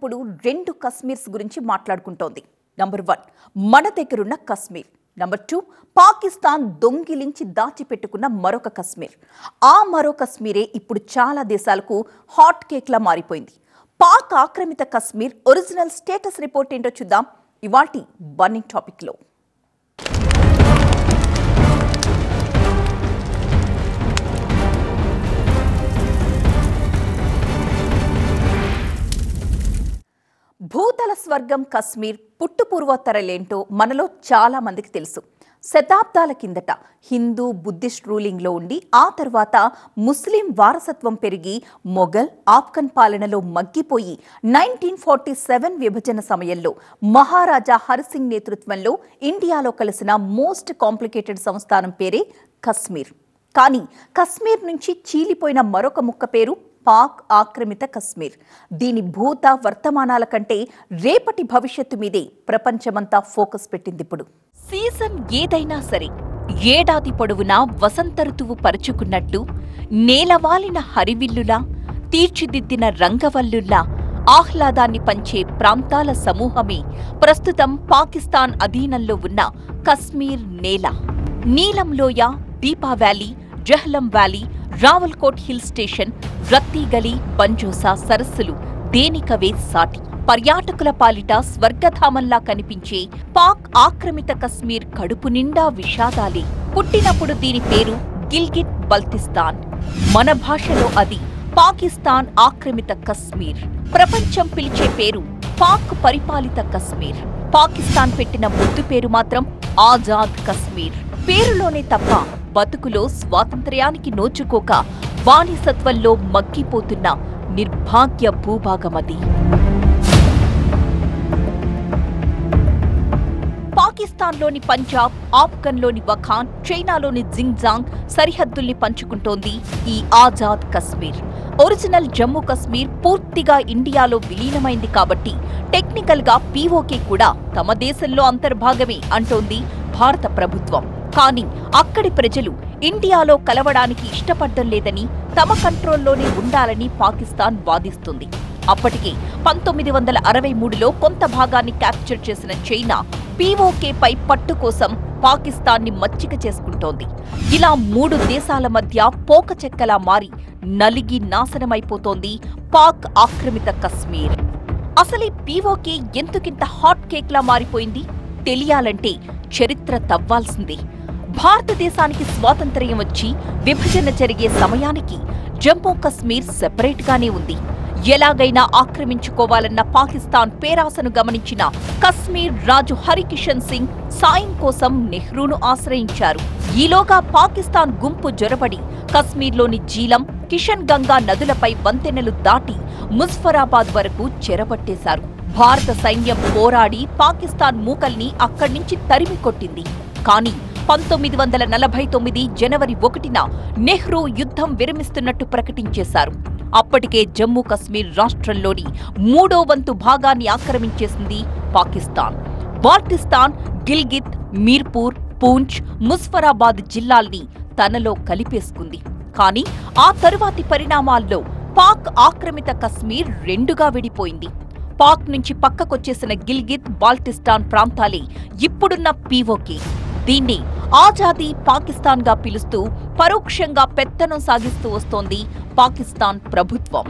ఇప్పుడు రెండు కశ్మీర్స్ గురించి మాట్లాడుకుంటోంది. నంబర్ 1 మన దగ్గరున్న కశ్మీర్, నంబర్ 2 పాకిస్తాన్ దొంగిలించి దాచిపెట్టుకున్న మరొక కశ్మీర్. ఆ మరో కశ్మీరే ఇప్పుడు చాలా దేశాలకు హాట్ కేక్లా మారిపోయింది. పాక్ ఆక్రమిత కశ్మీర్ ఒరిజినల్ స్టేటస్ రిపోర్ట్ ఏంటో చూద్దాం ఇవాల్టి బర్నింగ్ టాపిక్లో. భూతల స్వర్గం కశ్మీర్ పుట్టుపూర్వోత్తరాలేంటో మనలో చాలా మందికి తెలుసు. శతాబ్దాల కిందట హిందూ బుద్ధిస్ట్ రూలింగ్లో ఉండి ఆ తర్వాత ముస్లిం వారసత్వం పెరిగి మొఘల్ ఆఫ్ఘన్ పాలనలో మగ్గిపోయి 1947 విభజన సమయంలో మహారాజా హరిసింగ్ నేతృత్వంలో ఇండియాలో కలిసిన మోస్ట్ కాంప్లికేటెడ్ సంస్థానం పేరే కశ్మీర్. కానీ కశ్మీర్ నుంచి చీలిపోయిన మరొక ముక్క పేరు పాక్ ఆక్రమిత కశ్మీర్. దీని భూత వర్తమానాల కంటే రేపటి భవిష్యత్తు మీదే ప్రపంచమంతా ఫోకస్ పెట్టింది. ఇప్పుడు సీజన్ ఏదైనా సరే ఏడాది పొడవునా వసంత ఋతువు పరుచుకున్నట్టు నేలవాలిన హరివిల్లులా తీర్చిదిద్దిన రంగవల్లుల్లా ఆహ్లాదాన్ని పంచే ప్రాంతాల సమూహమే ప్రస్తుతం పాకిస్తాన్ అధీనంలో ఉన్న కశ్మీర్ నేల. నీలం లోయ, Leepa valley, Jhelum valley, Rawalakot hill station, Ratti Gali, Banjosa సరస్సులు దేనికవే సాటి. పర్యాటకుల పాలిట స్వర్గధామంలా కనిపించే పాక్ ఆక్రమిత కశ్మీర్ కడుపు నిండా విషాదాలే. పుట్టినప్పుడు దీని పేరు గిల్గిట్ బల్తిస్తాన్, మన భాషలో అది పాకిస్తాన్ ఆక్రమిత కశ్మీర్. ప్రపంచం పిలిచే పేరు పాక్ పరిపాలిత కశ్మీర్. పాకిస్తాన్ పెట్టిన ముద్దు పేరు మాత్రం ఆజాద్ కశ్మీర్. పేరులోనే తప్ప బతుకులో స్వాతంత్ర్యానికి నోచుకోక బానిసత్వంలో మగ్గిపోతున్న నిర్భాగ్య భూభాగమది. పాకిస్తాన్లోని పంజాబ్, ఆఫ్ఘన్లోని వఖాన్, చైనాలోని జింగ్జాంగ్ సరిహద్దుల్ని పంచుకుంటోంది ఈ ఆజాద్ కశ్మీర్. ఒరిజినల్ జమ్మూ కశ్మీర్ పూర్తిగా ఇండియాలో విలీనమైంది కాబట్టి టెక్నికల్ గా పీఓకే కూడా తమ దేశంలో అంతర్భాగమే అంటోంది భారత ప్రభుత్వం. కానీ అక్కడి ప్రజలు ఇండియాలో కలవడానికి ఇష్టపడడం లేదని, తమ కంట్రోల్లోనే ఉండాలని పాకిస్తాన్ వాదిస్తుంది. అప్పటికే 1963లో కొంత భాగాన్ని క్యాప్చర్ చేసిన చైనా పీఓకేపై పట్టు కోసం పాకిస్తాన్ని మచ్చిక చేసుకుంటోంది. ఇలా 3 దేశాల మధ్య పోకచెక్కలా మారి నలిగి నాశనమైపోతోంది పాక్ ఆక్రమిత కశ్మీర్. అసలీ పీఓకే ఎందుకింత హాట్ కేక్లా మారిపోయింది తెలియాలంటే చరిత్ర తవ్వాల్సిందే. భారతదేశానికి స్వాతంత్ర్యం వచ్చి విభజన జరిగే సమయానికి జమ్మూ కశ్మీర్ సెపరేట్గానే ఉంది. ఎలాగైనా ఆక్రమించుకోవాలన్న పాకిస్తాన్ పేరాసను గమనించిన కశ్మీర్ రాజు హరికిషన్ సింగ్ సాయం కోసం నెహ్రూను ఆశ్రయించారు. ఈలోగా పాకిస్తాన్ గుంపు జొరబడి కశ్మీర్లోని జీలం, కిషన్ గంగా నదులపై వంతెనలు దాటి ముజఫరాబాద్ వరకు చెరబట్టేశారు. భారత సైన్యం పోరాడి పాకిస్తాన్ మూకల్ని అక్కడి నుంచి తరిమి కొట్టింది. కానీ 1949 జనవరి 1న నెహ్రూ యుద్ధం విరమిస్తున్నట్టు ప్రకటించేశారు. అప్పటికే జమ్మూ కశ్మీర్ రాష్ట్రంలోని 3వ వంతు భాగాన్ని ఆక్రమించేసింది పాకిస్తాన్. బాల్టిస్తాన్, గిల్గిత్, మీర్పూర్, పూంచ్, ముజఫరాబాద్ జిల్లాల్ని తనలో కలిపేసుకుంది. కానీ ఆ తరువాతి పరిణామాల్లో పాక్ ఆక్రమిత కశ్మీర్ రెండుగా విడిపోయింది. పాక్ నుంచి పక్కకొచ్చేసిన గిల్గిత్, బాల్టిస్తాన్ ప్రాంతాలే ఇప్పుడున్న పీఓకే. దీన్ని ఆజాదీ పాకిస్తాన్ గా పిలుస్తూ పరోక్షంగా పెత్తనం సాగిస్తూ వస్తోంది పాకిస్తాన్ ప్రభుత్వం.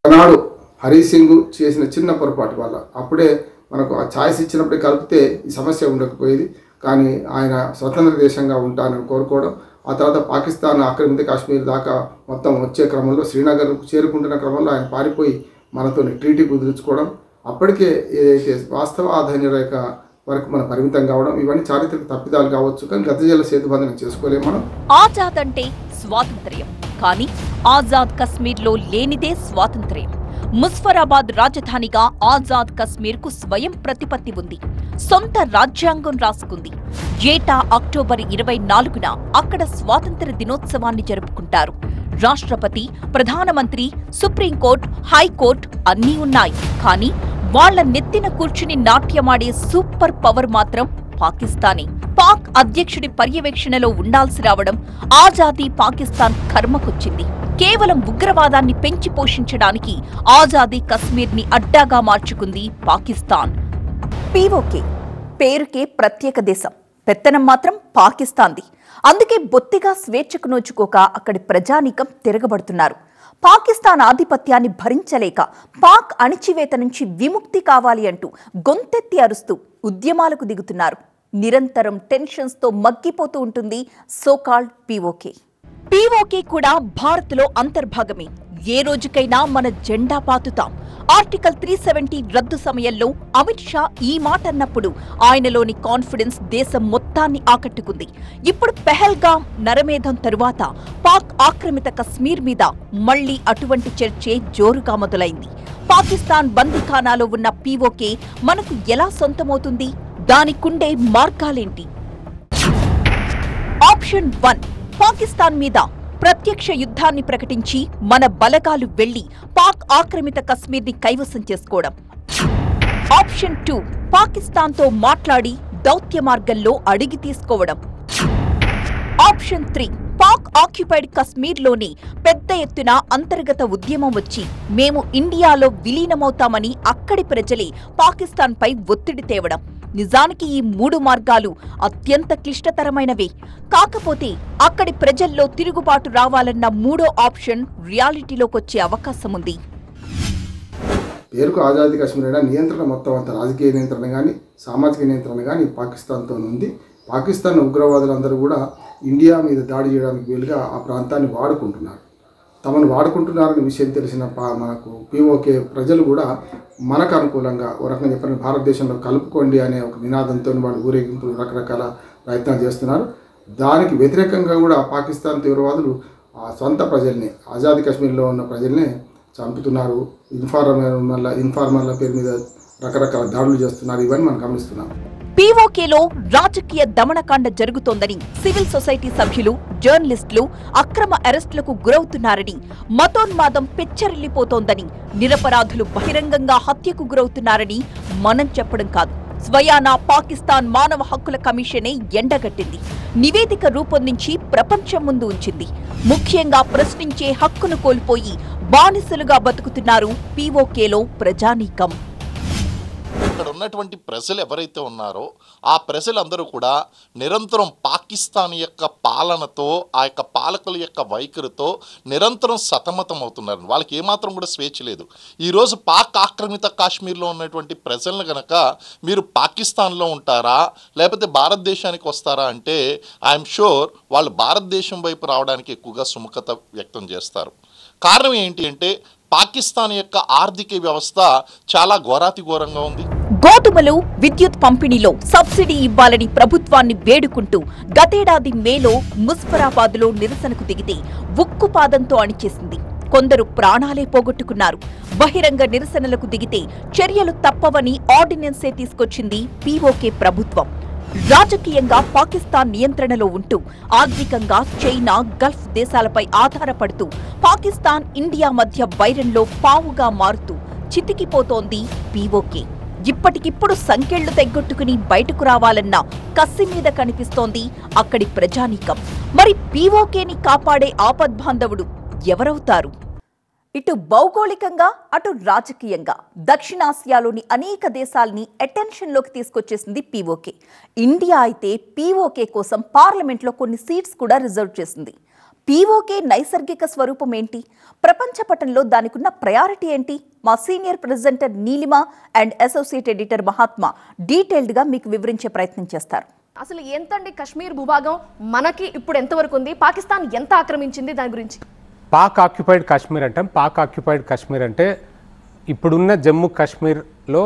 ఆనాడు హరిసింగ్ చేసిన చిన్న పొరపాటు వల్ల అప్పుడే మనకు ఆ ఛాయిస్ ఇచ్చినప్పుడే కలిపితే ఈ సమస్య ఉండకపోయేది. కానీ ఆయన స్వతంత్ర దేశంగా ఉంటానని కోరుకోవడం, ఆ తర్వాత పాకిస్తాన్ ఆక్రమిత కాశ్మీర్ దాకా మొత్తం వచ్చే క్రమంలో శ్రీనగర్ చేరుకుంటున్న క్రమంలో ఆయన పారిపోయి మనతో ట్రీటీ కుదుర్చుకోవడం, అప్పటికే ఏదైతే వాస్తవ ఆధార రేఖ వరకు మనం పరిమితం కావడం, ఇవన్నీ చారిత్రక తప్పిదాలు కావచ్చు. కానీ గత జల సేతుబంధనం చేసుకోలేము మనం. ఆజాద్ అంటే స్వాతంత్ర్యం, కానీ ఆజాద్ కశ్మీర్లో లేనిదే స్వాతంత్ర్యం. ముజఫరాబాద్ రాజధానిగా ఆజాద్ కశ్మీర్కు స్వయం ప్రతిపత్తి ఉంది. సొంత రాజ్యాంగం రాసుకుంది. ఏటా అక్టోబర్ 24న అక్కడ స్వాతంత్ర దినోత్సవాన్ని జరుపుకుంటారు. రాష్ట్రపతి, ప్రధానమంత్రి, సుప్రీంకోర్టు, హైకోర్టు అన్నీ ఉన్నాయి. కానీ వాళ్ల నెత్తిన కూర్చుని నాట్యమాడే సూపర్ పవర్ మాత్రం పాకిస్తానే. పాక్ అధ్యక్షుడి పర్యవేక్షణలో ఉండాల్సి రావడం ఆజాదీ పాకిస్తాన్ కర్మకొచ్చింది. కేవలం ఉగ్రవాదాన్ని పెంచి పోషించడానికి ఆజాదీ కశ్మీర్ని అడ్డాగా మార్చుకుంది పాకిస్తాన్. పీఓకే పేరుకే ప్రత్యేక దేశం, పెత్తనం మాత్రం పాకిస్తాన్ది. అందుకే బొత్తిగా స్వేచ్ఛకు నోచుకోక అక్కడి ప్రజానీకం తిరగబడుతున్నారు. పాకిస్తాన్ ఆధిపత్యాన్ని భరించలేక పాక్ అణిచివేత నుంచి విముక్తి కావాలి అంటూ గొంతెత్తి అరుస్తూ ఉద్యమాలకు దిగుతున్నారు. నిరంతరం టెన్షన్స్తో మగ్గిపోతూ ఉంటుంది సోకాల్డ్ పీఓకే. పీఓకే కూడా భారత్లో అంతర్భాగమే. ఏ రోజుకైనా మన జెండా పాతుతాం. ఆర్టికల్ 370 రద్దు సమయంలో అమిత్ షా ఈ మాట అన్నప్పుడు ఆయనలోని కాన్ఫిడెన్స్ దేశం మొత్తాన్ని ఆకట్టుకుంది. ఇప్పుడు పెహల్గాం నరమేధం తరువాత పాక్ ఆక్రమిత కశ్మీర్ మీద మళ్లీ అటువంటి చర్చే జోరుగా మొదలైంది. పాకిస్తాన్ బందీఖానాలో ఉన్న పీఓకే మనకు ఎలా సొంతమవుతుంది? దానికుండే మార్గాలేంటి? ఆప్షన్ 1, పాకిస్తాన్ మీద ప్రత్యక్ష యుద్ధాన్ని ప్రకటించి మన బలగాలు వెళ్లి పాక్ ఆక్రమిత కశ్మీర్ని కైవసం చేసుకోవడం. ఆప్షన్ 2, పాకిస్తాన్తో మాట్లాడి దౌత్య మార్గంలో అడిగి తీసుకోవడం. ఆప్షన్ 3, పాక్ ఆక్యుపైడ్ కశ్మీర్లోనే పెద్ద ఎత్తున అంతర్గత ఉద్యమం వచ్చి మేము ఇండియాలో విలీనమవుతామని అక్కడి ప్రజలే పాకిస్తాన్పై ఒత్తిడి తేవడం. నిజానికి ఈ 3 మార్గాలు అత్యంత క్లిష్టతరమైనవే. కాకపోతే అక్కడి ప్రజల్లో తిరుగుబాటు రావాలన్న 3వ ఆప్షన్ రియాలిటీలోకొచ్చే అవకాశం ఉంది. పేరుకు ఆజాదీ కశ్మీర్ అయినా నియంత్రణ మొత్తం అంత రాజకీయ నియంత్రణ కానీ సామాజిక నియంత్రణ కానీ పాకిస్తాన్తో ఉంది. పాకిస్తాన్ ఉగ్రవాదులందరూ కూడా ఇండియా మీద దాడి చేయడానికి వీలుగా ఆ ప్రాంతాన్ని వాడుకుంటున్నారు. తమను వాడుకుంటున్నారనే విషయం తెలిసిన మనకు పీఓకే ప్రజలు కూడా మనకు అనుకూలంగా ఒక రకంగా చెప్పిన భారతదేశంలో కలుపుకోండి అనే ఒక నినాదంతో వాళ్ళు ఊరేగింపులు రకరకాల ప్రయత్నాలు చేస్తున్నారు. దానికి వ్యతిరేకంగా కూడా పాకిస్తాన్ తీవ్రవాదులు ఆ సొంత ప్రజల్ని ఆజాదీ కశ్మీర్లో ఉన్న ప్రజల్ని చంపుతున్నారు. ఇన్ఫార్మర్ల పేరు మీద రకరకాల దాడులు చేస్తున్నారు. ఇవన్నీ మనం గమనిస్తున్నాం. పీఓకేలో రాజకీయ దమనకాండ జరుగుతోందని, సివిల్ సొసైటీ సభ్యులు, జర్నలిస్టులు అక్రమ అరెస్టులకు గురవుతున్నారని, మతోన్మాదం పెచ్చరిల్లిపోతోందని, నిరపరాధులు బహిరంగంగా హత్యకు గురవుతున్నారని మనం చెప్పడం కాదు, స్వయానా పాకిస్తాన్ మానవ హక్కుల కమిషనే ఎండగట్టింది. నివేదిక రూపొందించి ప్రపంచం ముందు ఉంచింది. ముఖ్యంగా ప్రశ్నించే హక్కును కోల్పోయి బానిసలుగా బతుకుతున్నారు పీఓకేలో ప్రజానీకం. ఇక్కడ ఉన్నటువంటి ప్రజలు ఎవరైతే ఉన్నారో ఆ ప్రజలందరూ కూడా నిరంతరం పాకిస్తాన్ యొక్క పాలనతో, ఆ యొక్క పాలకుల యొక్క వైఖరితో నిరంతరం సతమతం అవుతున్నారు. వాళ్ళకి ఏమాత్రం కూడా స్వేచ్ఛ లేదు. ఈరోజు పాక్ ఆక్రమిత కాశ్మీర్లో ఉన్నటువంటి ప్రజలను కనుక మీరు పాకిస్తాన్లో ఉంటారా లేకపోతే భారతదేశానికి వస్తారా అంటే ఐఎమ్ షూర్ వాళ్ళు భారతదేశం వైపు రావడానికి ఎక్కువగా సుముఖత వ్యక్తం చేస్తారు. కారణం ఏంటి అంటే పాకిస్తాన్ యొక్క ఆర్థిక వ్యవస్థ చాలా ఘోరాతి ఘోరంగా ఉంది. గోధుమలు, విద్యుత్ పంపిణీలో సబ్సిడీ ఇవ్వాలని ప్రభుత్వాన్ని వేడుకుంటూ గతేడాది మేలో ముజఫరాబాద్లో నిరసనకు దిగితే ఉక్కుపాదంతో అణిచేసింది. కొందరు ప్రాణాలే పోగొట్టుకున్నారు. బహిరంగ నిరసనలకు దిగితే చర్యలు తప్పవని ఆర్డినెన్సే తీసుకొచ్చింది పీఓకే ప్రభుత్వం. రాజకీయంగా పాకిస్తాన్ నియంత్రణలో ఉంటూ ఆర్థికంగా చైనా, గల్ఫ్ దేశాలపై ఆధారపడుతూ పాకిస్తాన్, ఇండియా మధ్య వైరంలో పావుగా మారుతూ చితికిపోతోంది పీఓకే. ఇప్పటికిప్పుడు సంకెళ్లు తెగ్గొట్టుకుని బయటకు రావాలన్న కసి మీద కనిపిస్తోంది అక్కడి ప్రజానీకం. మరి పీఓకేని కాపాడే ఆపద్బాంధవుడు ఎవరవుతారు? ఇటు భౌగోళికంగా, అటు రాజకీయంగా దక్షిణాసియాలోని అనేక దేశాల్ని అటెన్షన్లోకి తీసుకొచ్చేసింది పీఓకే. ఇండియా అయితే పీఓకే కోసం పార్లమెంట్లో కొన్ని సీట్స్ కూడా రిజర్వ్ చేసింది. పీఓకే నైసర్గిక స్వరూపం ఏంటి? ప్రపంచ పటంలో దానికున్న ప్రయారిటీ ఏంటి? మా senior presenter Neelima and associate editor Mahatma డీటెయిల్డ్గా మీకు వివరించే ప్రయత్నం చేస్తారు. అసలు ఎంతండి కశ్మీర్ భూభాగం మనకి ఇప్పుడు ఎంతవరకు ఉంది? పాకిస్తాన్ ఎంత ఆక్రమించింది? దాని గురించి పాక్ ఆక్యుపైడ్ కాశ్మీర్ అంటాం. పాక్ ఆక్యుపైడ్ కాశ్మీర్ అంటే ఇప్పుడున్న జమ్మూ కాశ్మీర్లో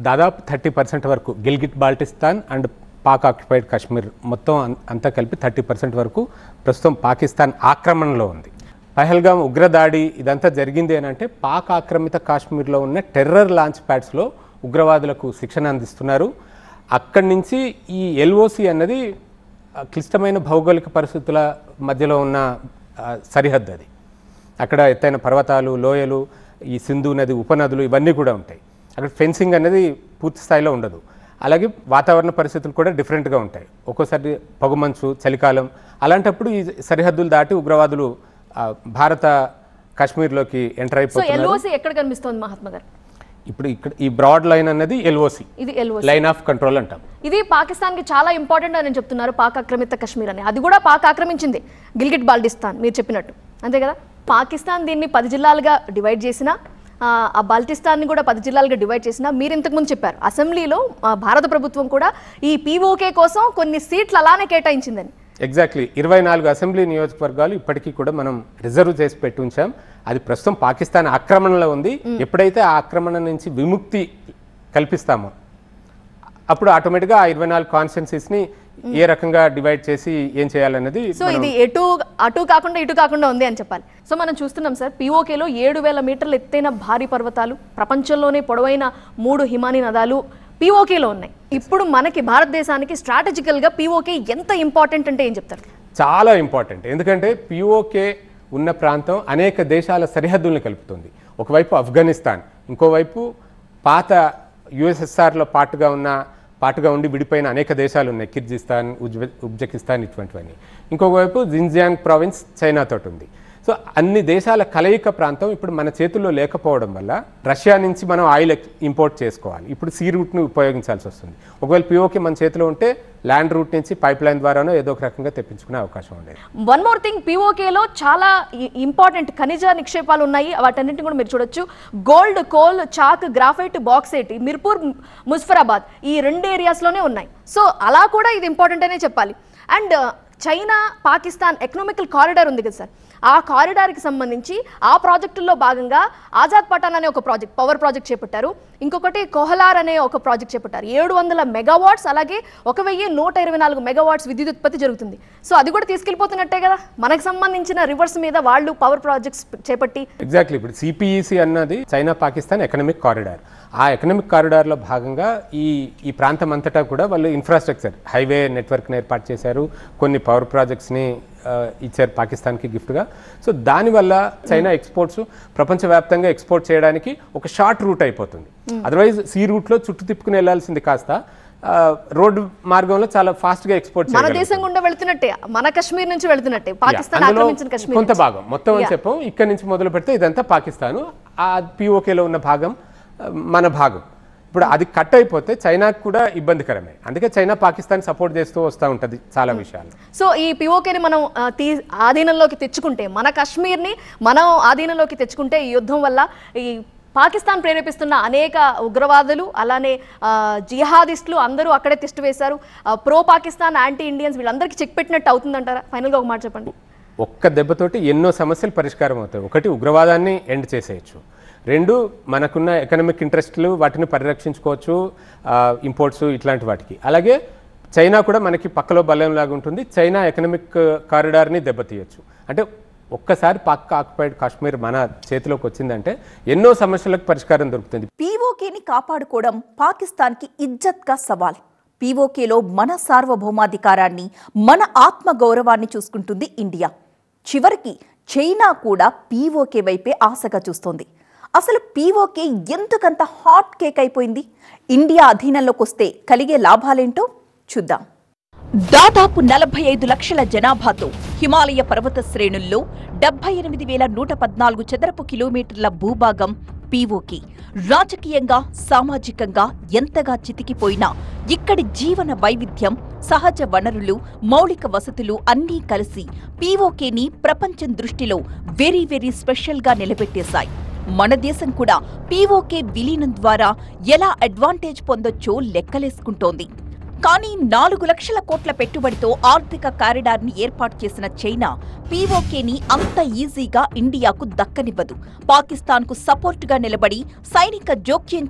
దాదాపు 30% వరకు గిల్గిట్ బాల్టిస్తాన్ అండ్ పాక్ ఆక్యుపైడ్ కాశ్మీర్ మొత్తం అంతా కలిపి 30% వరకు ప్రస్తుతం పాకిస్తాన్ ఆక్రమణలో ఉంది. పహల్గాం ఉగ్రదాడి ఇదంతా జరిగింది అని అంటే పాక్ ఆక్రమిత కాశ్మీర్లో ఉన్న టెర్రర్ లాంచ్ ప్యాడ్స్లో ఉగ్రవాదులకు శిక్షణ అందిస్తున్నారు. అక్కడి నుంచి ఈ ఎల్ఓసి అన్నది క్లిష్టమైన భౌగోళిక పరిస్థితుల మధ్యలో ఉన్న సరిహద్దు. అది అక్కడ ఎత్తైన పర్వతాలు, లోయలు, ఈ సింధు నది ఉపనదులు ఇవన్నీ కూడా ఉంటాయి. అక్కడ ఫెన్సింగ్ అనేది పూర్తి స్థాయిలో ఉండదు. అలాగే వాతావరణ పరిస్థితులు కూడా డిఫరెంట్గా ఉంటాయి. ఒక్కోసారి పొగమంచు, చలికాలం, అలాంటప్పుడు ఈ సరిహద్దులు దాటి ఉగ్రవాదులు భారత కాశ్మీర్లోకి ఎంటర్ సో అయిపోతున్నారు. ఎల్ఓసి ఎక్కడ కనిపిస్తోంది మహాత్మా గారు? ఇప్పుడు ఇక్కడ ఈ బ్రాడ్ లైన్ అన్నది ఎల్ఓసి, ఇది ఎల్ఓసి, లైన్ ఆఫ్ కంట్రోల్ అంటాం. ఇది పాకిస్తాన్ కి చాలా ఇంపార్టెంట్ అని చెప్తున్నారు. పాక్ ఆక్రమిత కశ్మీర్ అని, అది కూడా పాక్ ఆక్రమించింది గిల్గిట్ బాల్టిస్తాన్ మీరు చెప్పినట్టు, అంతే కదా? పాకిస్తాన్ దీన్ని 10 జిల్లాలుగా డివైడ్ చేసినా, ఆ బాల్టిస్తాన్ని కూడా 10 జిల్లాలుగా డివైడ్ చేసినా, మీరు ఇంతకుముందు చెప్పారు అసెంబ్లీలో భారత ప్రభుత్వం కూడా ఈ పీఓకే కోసం కొన్ని సీట్లు అలానే కేటాయించిందని. ఎగ్జాక్ట్లీ 24 అసెంబ్లీ నియోజకవర్గాలు ఇప్పటికీ కూడా మనం రిజర్వ్ చేసి పెట్టి ఉంచాం. అది ప్రస్తుతం పాకిస్తాన్ ఆక్రమణలో ఉంది. ఎప్పుడైతే ఆ ఆక్రమణ నుంచి విముక్తి కల్పిస్తామో అప్పుడు ఆటోమేటిక్గా ఆ 24 కాన్స్టిట్యున్సీస్ని ఏ రకంగా డివైడ్ చేసి ఏం చేయాలన్నది. సో ఇది అటు కాకుండా ఇటు కాకుండా ఉంది అని చెప్పాలి. సో మనం చూస్తున్నాం సార్, పీఓకేలో 7000 మీటర్ల ఎత్తైన భారీ పర్వతాలు, ప్రపంచంలోనే పొడవైన 3 హిమానీ నదాలు పీఓకేలో ఉన్నాయి. ఇప్పుడు మనకి భారతదేశానికి స్ట్రాటజికల్గా పీఓకే ఎంత ఇంపార్టెంట్ అంటే ఏం చెప్తారు? చాలా ఇంపార్టెంట్. ఎందుకంటే పీఓకే ఉన్న ప్రాంతం అనేక దేశాల సరిహద్దుల్ని కలుపుతుంది. ఒకవైపు ఆఫ్ఘనిస్తాన్, ఇంకోవైపు పాత యుఎస్ఎస్ఆర్లో పాటుగా ఉండి విడిపోయిన అనేక దేశాలు ఉన్నాయి, కిర్గిస్తాన్, ఉజ్బెకిస్తాన్ ఇటువంటివన్నీ. ఇంకొకవైపు జిన్జియాంగ్ ప్రావిన్స్ చైనాతో ఉంది. సో అన్ని దేశాల కలయిక ప్రాంతం ఇప్పుడు మన చేతుల్లో లేకపోవడం వల్ల రష్యా నుంచి మనం ఆయిల్ ఇంపోర్ట్ చేసుకోవాలి. ఇప్పుడు సీ రూట్ను ఉపయోగించాల్సి వస్తుంది. ఒకవేళ పీఓకే మన చేతిలో ఉంటే ల్యాండ్ రూట్ నుంచి పైప్ లైన్ ద్వారానో ఏదో ఒక రకంగా తెప్పించుకునే అవకాశం ఉండేది. వన్ మోర్ థింగ్, పీఓకేలో చాలా ఇంపార్టెంట్ ఖనిజ నిక్షేపాలు ఉన్నాయి. వాటన్నింటిని కూడా మీరు చూడొచ్చు. Gold, coal, chalk, graphite, bauxite, Mirpur, Muzaffarabad ఈ 2 ఏరియాస్లోనే ఉన్నాయి. సో అలా కూడా ఇది ఇంపార్టెంట్ అనే చెప్పాలి. And China Pakistan economical corridor ఉంది కదా సార్, ఆ కారిడార్కి సంబంధించి ఆ ప్రాజెక్టుల్లో భాగంగా ఆజాద్ పఠాన్ అనే ఒక ప్రాజెక్ట్, పవర్ ప్రాజెక్ట్ చేపట్టారు. ఇంకొకటి కోహలార్ అనే ఒక ప్రాజెక్ట్ చేపట్టారు. 700 మెగావాట్స్, అలాగే 1124 మెగావాట్స్ విద్యుత్ ఉత్పత్తి జరుగుతుంది. సో అది కూడా తీసుకెళ్ళిపోతున్నట్టే కదా, మనకు సంబంధించిన రివర్స్ మీద వాళ్ళు పవర్ ప్రాజెక్ట్స్ చేపట్టి. ఎగ్జాక్ట్లీ. ఇప్పుడు సిపిఈసి అన్నది చైనా పాకిస్తాన్ ఎకనామిక్ కారిడార్. ఆ ఎకనామిక్ కారిడార్లో భాగంగా ఈ ప్రాంతం అంతటా కూడా వాళ్ళు ఇన్ఫ్రాస్ట్రక్చర్, హైవే నెట్వర్క్ని ఏర్పాటు చేశారు. కొన్ని పవర్ ప్రాజెక్ట్స్ని ఇచ్చారు పాకిస్తాన్కి గిఫ్ట్గా. సో దానివల్ల చైనా ఎక్స్పోర్ట్స్ ప్రపంచవ్యాప్తంగా ఎక్స్పోర్ట్ చేయడానికి ఒక షార్ట్ రూట్ అయిపోతుంది. అదర్వైజ్ సీ రూట్లో చుట్టూ తిప్పుకుని వెళ్లాల్సింది కాస్త రోడ్డు మార్గంలో చాలా ఫాస్ట్గా ఎక్స్పోర్ట్ మన దేశం గుండా వెళ్తున్నట్టే, మన కాశ్మీర్ నుంచి వెళ్తున్నట్టే, పాకిస్తాన్ ఆక్రమించిన కాశ్మీర్ కొంత భాగం మొత్తం అని చెప్పాం. ఇక్కడ నుంచి మొదలు పెడితే ఇదంతా పాకిస్తాను, ఆ పీఓకేలో ఉన్న భాగం మన భాగం. ఇప్పుడు అది కట్ అయిపోతే చైనాకు కూడా ఇబ్బందికరమే. అందుకే చైనా పాకిస్తాన్ సపోర్ట్ చేస్తూ వస్తూ ఉంటుంది చాలా విషయాలు. సో ఈ పీఓకేని మనం ఆధీనంలోకి తెచ్చుకుంటే, మన కాశ్మీర్ని మనం ఆధీనంలోకి తెచ్చుకుంటే, ఈ యుద్ధం వల్ల ఈ పాకిస్తాన్ ప్రేరేపిస్తున్న అనేక ఉగ్రవాదులు, అలానే జిహాదిస్టులు అందరూ అక్కడే తిష్టి వేశారు. ప్రో పాకిస్తాన్, యాంటీ ఇండియన్స్ వీళ్ళందరికీ చెక్ పెట్టినట్టు అవుతుందంటారా? ఫైనల్గా ఒక మాట చెప్పండి. ఒక్క దెబ్బతోటి ఎన్నో సమస్యలు పరిష్కారం అవుతాయి. ఒకటి, ఉగ్రవాదాన్ని ఎండ్ చేసేయచ్చు. 2, మనకున్న ఎకనామిక్ ఇంట్రెస్ట్లు వాటిని పరిరక్షించుకోవచ్చు, ఇంపోర్ట్స్ ఇట్లాంటి వాటికి. అలాగే చైనా కూడా మనకి పక్కలో బలంలాగా ఉంటుంది. చైనా ఎకనామిక్ కారిడార్ని దెబ్బతీయచ్చు. అంటే ఒక్కసారి పాక్ ఆక్యుపైడ్ కాశ్మీర్ మన చేతిలోకి వచ్చిందంటే ఎన్నో సమస్యలకు పరిష్కారం దొరుకుతుంది. పీఓకేని కాపాడుకోవడం పాకిస్తాన్కి ఇజ్జత్గా సవాల్. పీఓకేలో మన సార్వభౌమాధికారాన్ని, మన ఆత్మ గౌరవాన్ని చూసుకుంటుంది ఇండియా. చివరికి చైనా కూడా పీఓకే వైపే ఆశగా చూస్తోంది. అసలు పీఓకే ఎందుకంత హాట్ కేక్ అయిపోయింది? ఇండియా అధీనంలోకి వస్తే కలిగే లాభాలేంటో చూద్దాం. దాదాపు 45 లక్షల జనాభాతో హిమాలయ పర్వత శ్రేణుల్లో 78,114 చదరపు కిలోమీటర్ల భూభాగం పీఓకే. రాజకీయంగా, సామాజికంగా ఎంతగా చితికిపోయినా ఇక్కడి జీవన వైవిధ్యం, సహజ వనరులు, మౌలిక వసతులు అన్నీ కలిసి పీఓకేని ప్రపంచం దృష్టిలో వెరీ స్పెషల్గా నిలబెట్టేశాయి. మన దేశం కూడా పీఓకే విలీనం ద్వారా ఎలా అడ్వాంటేజ్ పొందొచ్చో లెక్కలేసుకుంటోంది. కానీ 4 లక్షల కోట్ల పెట్టుబడితో ఆర్థిక కారిడార్ని ఏర్పాటు చేసిన చైనా పీఓకేని అంత ఈజీగా ఇండియాకు దక్కనివ్వదు. పాకిస్తాన్కు సపోర్టుగా నిలబడి సైనిక జోక్యం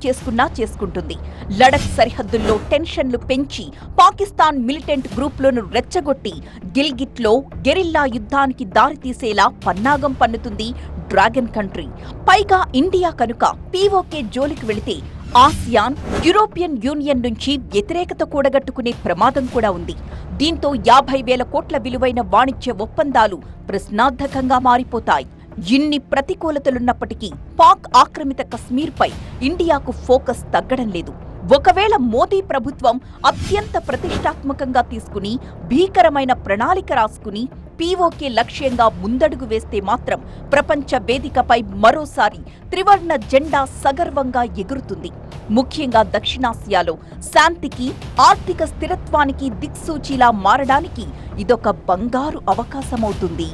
చేసుకుంటుంది. లడఖ్ సరిహద్దుల్లో టెన్షన్లు పెంచి పాకిస్తాన్ మిలిటెంట్ గ్రూప్లను రెచ్చగొట్టి గిల్గిట్లో గెరిల్లా యుద్ధానికి దారితీసేలా పన్నాగం పన్నుతుంది డ్రాగన్ కంట్రీ. పైగా ఇండియా కనుక పీఓకే జోలికి వెళితే ఆసియాన్, యూరోపియన్ యూనియన్ నుంచి వ్యతిరేకత కూడగట్టుకునే ప్రమాదం కూడా ఉంది. దీంతో 50,000 కోట్ల విలువైన వాణిజ్య ఒప్పందాలు ప్రశ్నార్థకంగా మారిపోతాయి. ఇన్ని ప్రతికూలతలున్నప్పటికీ పాక్ ఆక్రమిత కశ్మీర్పై ఇండియాకు ఫోకస్ తగ్గడం లేదు. ఒకవేళ మోదీ ప్రభుత్వం అత్యంత ప్రతిష్టాత్మకంగా తీసుకుని భీకరమైన ప్రణాళిక రాసుకుని పీఓకే లక్ష్యంగా ముందడుగు వేస్తే మాత్రం ప్రపంచ వేదికపై మరోసారి త్రివర్ణ జెండా సగర్వంగా ఎగురుతుంది. ముఖ్యంగా దక్షిణాసియాలో శాంతికి, ఆర్థిక స్థిరత్వానికి దిక్సూచిలా మారడానికి ఇదొక బంగారు అవకాశమవుతుంది.